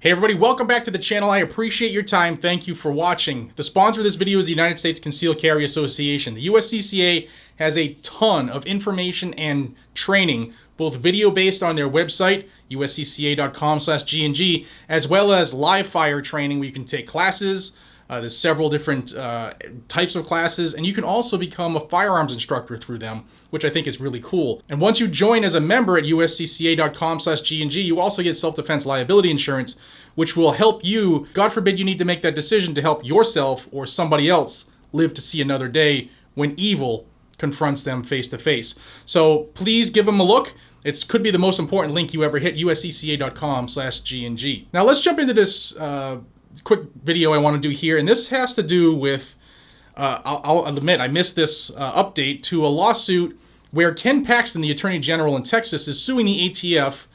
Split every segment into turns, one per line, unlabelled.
Hey everybody, welcome back to the channel. I appreciate your time. Thank you for watching. The sponsor of this video is the United States Concealed Carry Association. The USCCA has a ton of information and training, both video-based on their website, uscca.com/GNG, as well as live fire training where you can take classes. There's several different types of classes, and you can also become a firearms instructor through them, which I think is really cool. And once you join as a member at uscca.com/GNG, you also get self-defense liability insurance, which will help you, God forbid you need to make that decision to help yourself or somebody else live to see another day when evil confronts them face to face. So please give them a look. It could be the most important link you ever hit, uscca.com/GNG. Now let's jump into this quick video I want to do here, and this has to do with, I'll admit I missed this update to a lawsuit where Ken Paxton, the Attorney General in Texas, is suing the ATF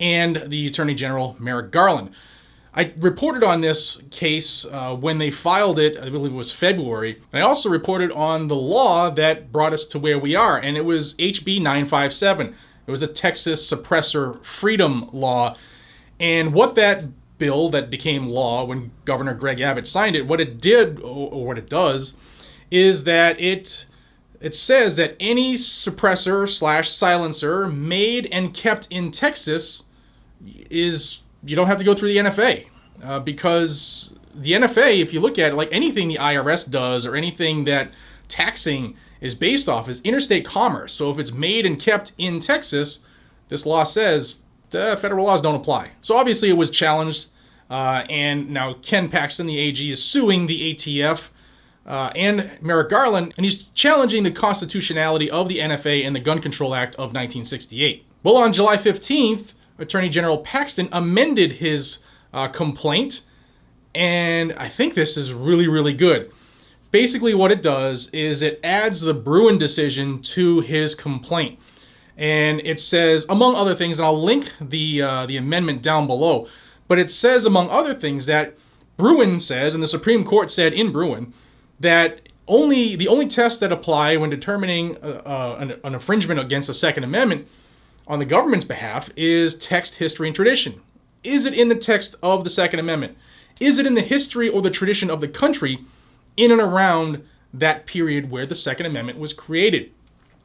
and the Attorney General Merrick Garland. I reported on this case when they filed it, I believe it was February. And I also reported on the law that brought us to where we are, and it was HB 957. It was a Texas suppressor freedom law, and what that bill that became law when Governor Greg Abbott signed it, what it did, or what it does, is that it says that any suppressor/silencer made and kept in Texas is, you don't have to go through the NFA, because the NFA, if you look at it, like anything the IRS does or anything that taxing is based off, is interstate commerce. So if it's made and kept in Texas, this law says the federal laws don't apply. So obviously it was challenged, and now Ken Paxton, the AG, is suing the ATF and Merrick Garland, and he's challenging the constitutionality of the NFA and the Gun Control Act of 1968. Well, on July 15th, Attorney General Paxton amended his complaint, and I think this is really, really good. Basically what it does is it adds the Bruin decision to his complaint. And it says, among other things, and I'll link the amendment down below, but it says, among other things, that Bruin says, and the Supreme Court said in Bruin, that the only tests that apply when determining an infringement against the Second Amendment on the government's behalf is text, history, and tradition. Is it in the text of the Second Amendment? Is it in the history or the tradition of the country in and around that period where the Second Amendment was created?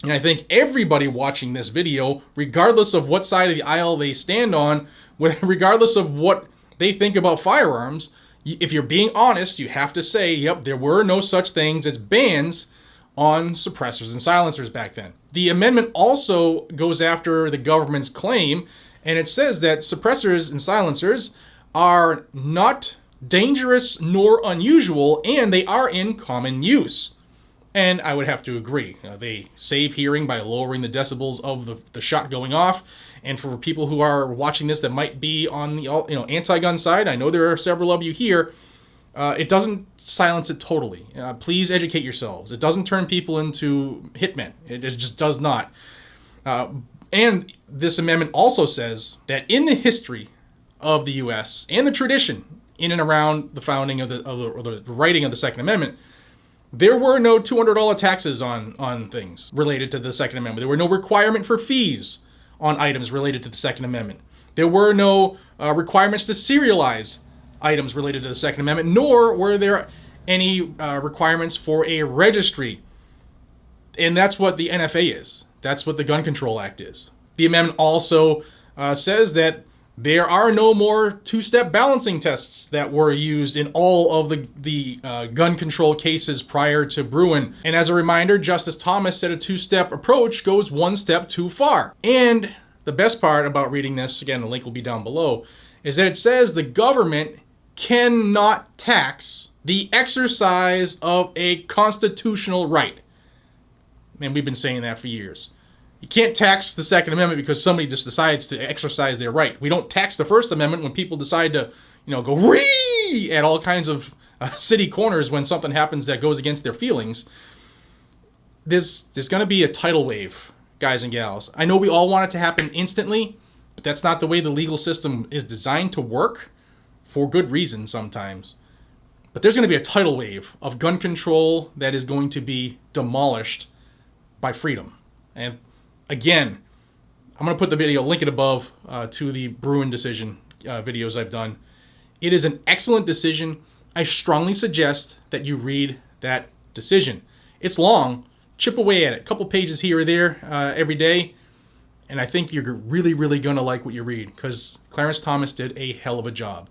And I think everybody watching this video, regardless of what side of the aisle they stand on, regardless of what they think about firearms, if you're being honest, you have to say, yep, there were no such things as bans on suppressors and silencers back then. The amendment also goes after the government's claim, and it says that suppressors and silencers are not dangerous nor unusual, and they are in common use. And I would have to agree. They save hearing by lowering the decibels of the shot going off. And for people who are watching this that might be on the anti-gun side, I know there are several of you here, it doesn't silence it totally. Please educate yourselves. It doesn't turn people into hitmen. It just does not. And this amendment also says that in the history of the U.S. and the tradition in and around the founding of the writing of the Second Amendment, there were no $200 taxes on things related to the Second Amendment. There were no requirement for fees on items related to the Second Amendment. There were no requirements to serialize items related to the Second Amendment, nor were there any requirements for a registry. And that's what the NFA is. That's what the Gun Control Act is. The amendment also says that there are no more two-step balancing tests that were used in all of the gun control cases prior to Bruin. And as a reminder, Justice Thomas said a two-step approach goes one step too far. And the best part about reading this, again, the link will be down below, is that it says the government cannot tax the exercise of a constitutional right. And we've been saying that for years. You can't tax the Second Amendment because somebody just decides to exercise their right. We don't tax the First Amendment when people decide to, go ree at all kinds of city corners when something happens that goes against their feelings. There's going to be a tidal wave, guys and gals. I know we all want it to happen instantly, but that's not the way the legal system is designed to work, for good reason sometimes. But there's going to be a tidal wave of gun control that is going to be demolished by freedom. And again, I'm going to put the video, link it above, to the Bruin decision videos I've done. It is an excellent decision. I strongly suggest that you read that decision. It's long. Chip away at it. A couple pages here or there every day. And I think you're really, really going to like what you read, because Clarence Thomas did a hell of a job.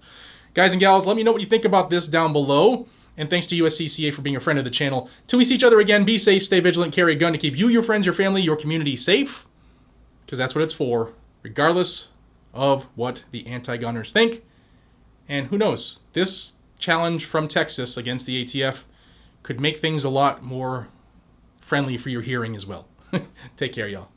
Guys and gals, let me know what you think about this down below. And thanks to USCCA for being a friend of the channel. Till we see each other again, be safe, stay vigilant, carry a gun to keep you, your friends, your family, your community safe. Because that's what it's for, regardless of what the anti-gunners think. And who knows, this challenge from Texas against the ATF could make things a lot more friendly for your hearing as well. Take care, y'all.